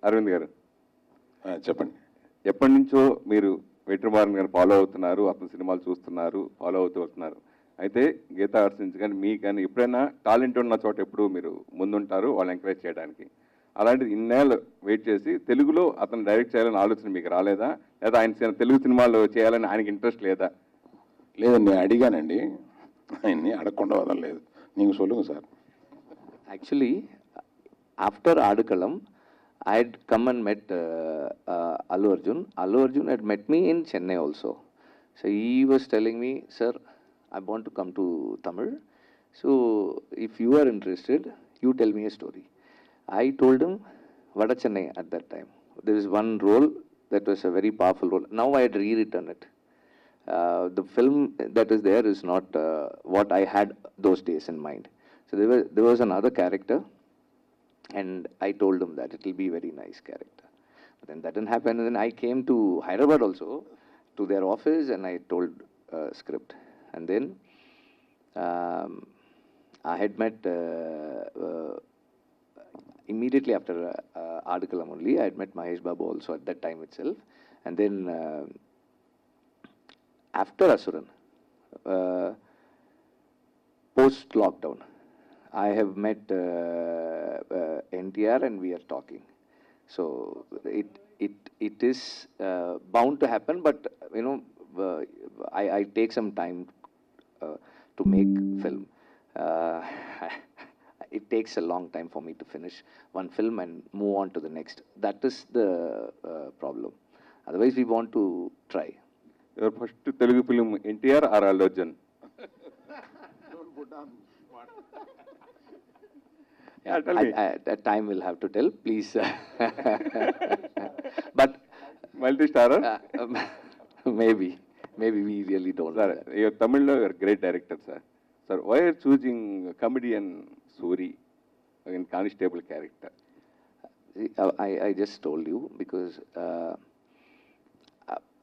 అరవింద్ గారు చెప్పండి. ఎప్పటి నుంచో మీరు వెట్రిమారన్ గారిని ఫాలో అవుతున్నారు, అతని సినిమాలు చూస్తున్నారు, ఫాలో అవుతూ వస్తున్నారు. అయితే గీతా ఆర్ట్స్ నుంచి కానీ మీకు కానీ ఎప్పుడైనా టాలెంట్ ఉన్న చోట ఎప్పుడు మీరు ముందుంటారు వాళ్ళు ఎంకరేజ్ చేయడానికి. అలాంటిది ఇన్నేళ్ళు వెయిట్ చేసి తెలుగులో అతను డైరెక్ట్ చేయాలని ఆలోచన మీకు రాలేదా? లేదా ఆయన తెలుగు సినిమాలు చేయాలని ఆయనకి ఇంట్రెస్ట్ లేదా? లేదండి, నేను అడిగానండి, ఆయన్ని అడగకుండా వదలలేదు. నీకు సొల్లుங்க sir. Actually, after Adakalam, I had come and met Allu Arjun. Allu Arjun had met me in Chennai also. So he was telling me, sir, I want to come to Tamil. So if you are interested, you tell me a story. I told him, Vada Chennai at that time. There is one role that was a very powerful role. Now I had rewritten it. The film that is there is not what I had those days in mind. So there was another character, and I told him that it will be a very nice character. But then that didn't happen, and then I came to Hyderabad also, to their office, and I told script. And then I had met immediately after Adakalam only, I had met Mahesh Babu also at that time itself. And then after Asuran, post-lockdown, I have met NTR and we are talking. So it is bound to happen, but you know, I take some time to make film. It takes a long time for me to finish one film and move on to the next. That is the problem. Otherwise, we want to try. Your first Telugu film, NTR or Allu Arjun? Yeah, tell me. That time will have to tell, please. But Multi-starrer? maybe we really don't. Sir, you're Tamil, you're a great director, sir. Sir, why are you choosing comedian Suri in constable character? I just told you because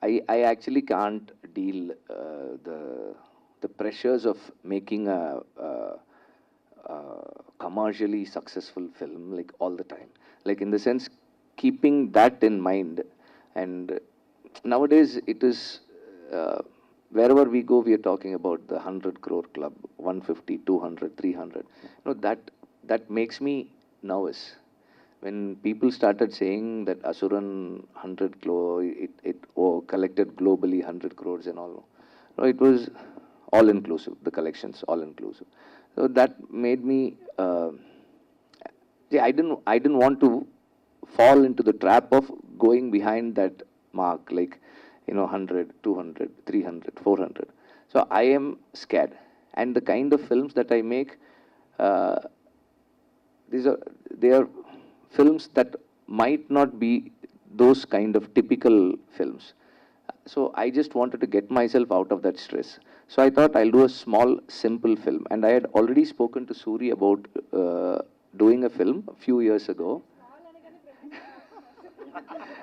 I actually can't deal the pressures of making a commercially successful film like all the time. Like in the sense, keeping that in mind. And nowadays it is wherever we go, we are talking about the 100 crore club, 150, 200, 300. You know, that makes me nervous. When people started saying that Asuran 100 crore, it collected globally 100 crores and all. No, it was all inclusive, the collections all inclusive. So that made me, I didn't want to fall into the trap of going behind that mark, like, you know, 100, 200, 300, 400. So I am scared. And the kind of films that I make, they are films that might not be those kind of typical films. So I just wanted to get myself out of that stress. So I thought I'll do a small, simple film. And I had already spoken to Suri about doing a film a few years ago.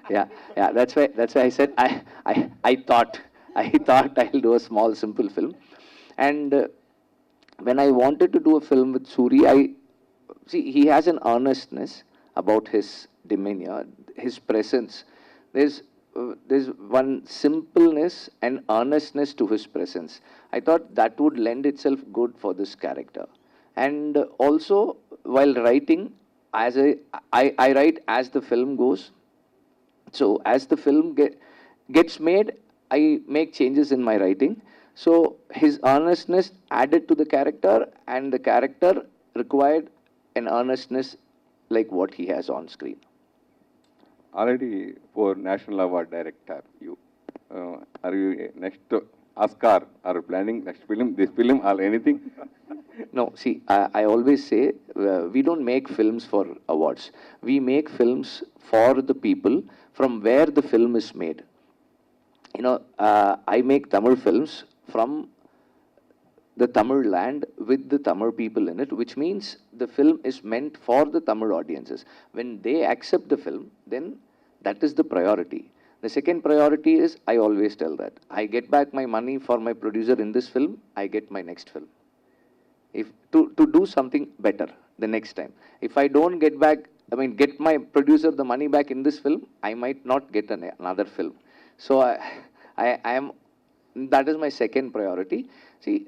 Yeah, that's why I said I thought I'll do a small, simple film. And when I wanted to do a film with Suri, he has an earnestness about his demeanor, his presence. There's one simpleness and earnestness to his presence. I thought that would lend itself good for this character. And also, while writing, I write as the film goes. So as the film gets made, I make changes in my writing. So his earnestness added to the character, and the character required an earnestness like what he has on screen. Already for National Award director, you are you next Oscar? Are you planning next film, this film, or anything? No, see, I always say we don't make films for awards. We make films for the people from where the film is made. You know, I make Tamil films from the Tamil land with the Tamil people in it, which means the film is meant for the Tamil audiences. When they accept the film, then that is the priority. The second priority is, I always tell that, I get back my money for my producer in this film, I get my next film. If to do something better the next time. If I don't get back I mean, get my producer the money back in this film, I might not get another film. So I am, that is my second priority. See,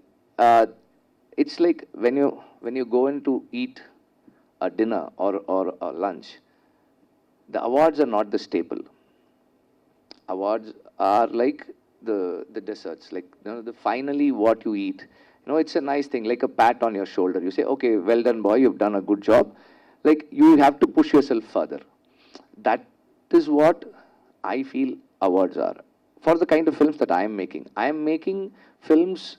it's like when you go in to eat a dinner or a lunch, the awards are not the staple. Awards are like the desserts, like the finally what you eat. It's a nice thing, like a pat on your shoulder. You say, okay, well done, boy, you've done a good job. Like, you have to push yourself further. That is what I feel awards are. For the kind of films that I am making. I am making films,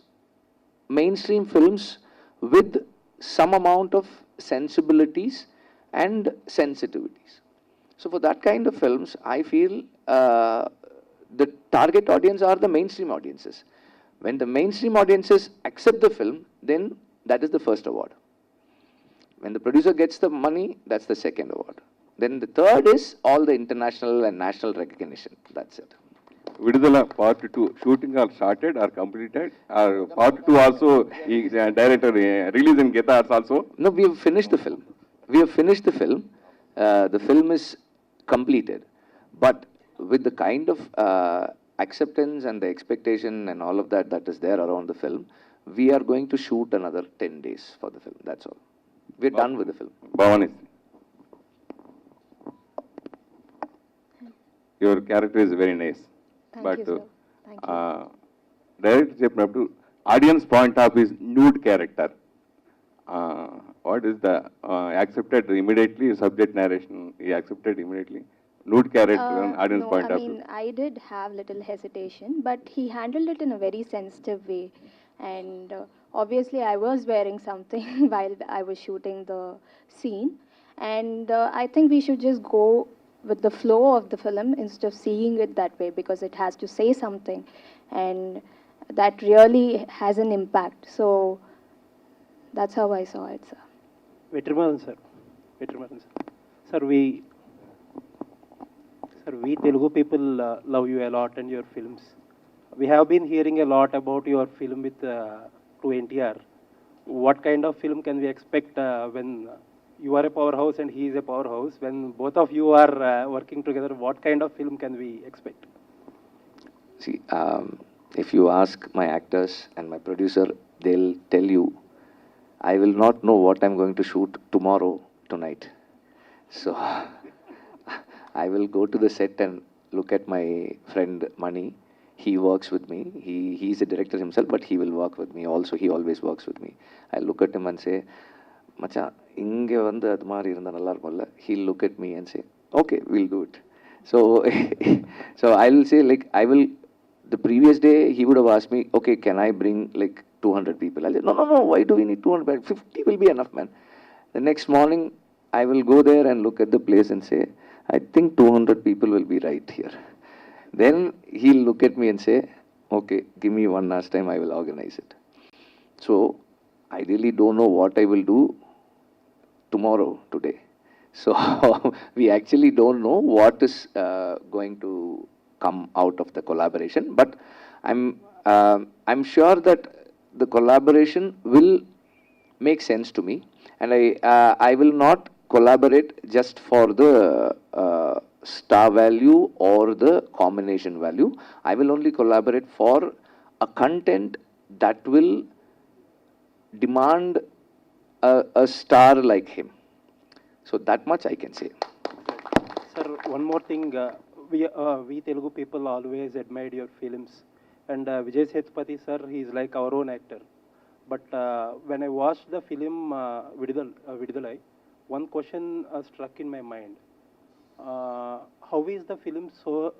mainstream films, with some amount of sensibilities and sensitivities. So for that kind of films, I feel the target audience are the mainstream audiences. When the mainstream audiences accept the film, then that is the first award. When the producer gets the money, that's the second award. Then the third is all the international and national recognition. That's it. Vidudala Part 2 shooting are started or completed? Or Part 2 also, director release in Geta Arts also? No, we have finished the film. We have finished the film. The film is completed. But with the kind of acceptance and the expectation and all of that that is there around the film, we are going to shoot another 10 days for the film. That's all. We're done with the film. Bhavani, your character is very nice. Thank you, sir. Thank you. Director చెప్పినప్పుడు audience point of his nude character. What is the accepted immediately subject narration? He accepted immediately nude character and audience No, point I of view. mean, I did have little hesitation, but he handled it in a very sensitive way. And obviously, I was wearing something while I was shooting the scene. And I think we should just go with the flow of the film instead of seeing it that way, because it has to say something. And that really has an impact. So that's how I saw it, sir. Vetrimaran, sir. Vetrimaran, sir. Sir, we Telugu people love you a lot and your films. We have been hearing a lot about your film with to NTR. What kind of film can we expect when you are a powerhouse and he is a powerhouse? When both of you are working together, what kind of film can we expect? See, if you ask my actors and my producer, they'll tell you, I will not know what I'm going to shoot tomorrow, tonight. So, I will go to the set and look at my friend Mani. He works with me. He's a director himself, but he will work with me also. He always works with me. I look at him and say, Macha, inge vandu adu mari irundha nalla irukulla. He'll look at me and say, okay, we'll do it. So, so I'll say, like, the previous day he would have asked me, okay, can I bring like 200 people? I'll say, no, why do we need 200? 50 will be enough, man. The next morning, I will go there and look at the place and say, I think 200 people will be right here. Then he'll look at me and say, okay, give me 1 hour's time, I will organize it. So, I really don't know what I will do tomorrow, today. So, we actually don't know what is going to come out of the collaboration, but I'm sure that the collaboration will make sense to me, and I will not collaborate just for the star value or the combination value. I will only collaborate for a content that will demand a star like him. So that much I can say. Sir, one more thing. We Telugu people always admired your films. And Vijay Sethupathi, sir, he is like our own actor. But when I watched the film Vidudalai, one question struck in my mind. How is the film still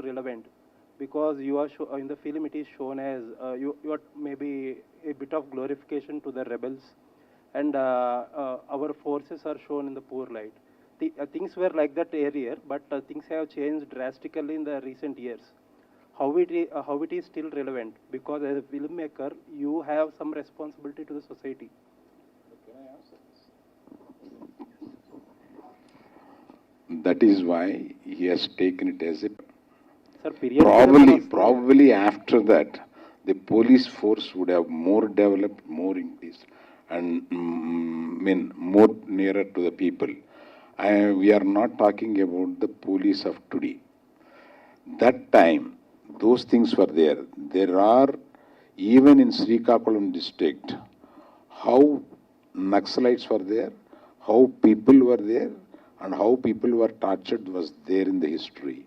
relevant? Because you are in the film it is shown as you are maybe a bit of glorification to the rebels, and our forces are shown in the poor light. Things were like that earlier, but things have changed drastically in the recent years. How it is still relevant? Because as a filmmaker, you have some responsibility to the society. That is why he has taken it as a... Sir, period. Probably after that, the police force would have more developed, more increased. and mean more nearer to the people. We are not talking about the police of today. That time, those things were there. There are, even in Srikakulam district, how Naxalites were there, how people were there, and how people were tortured was there in the history.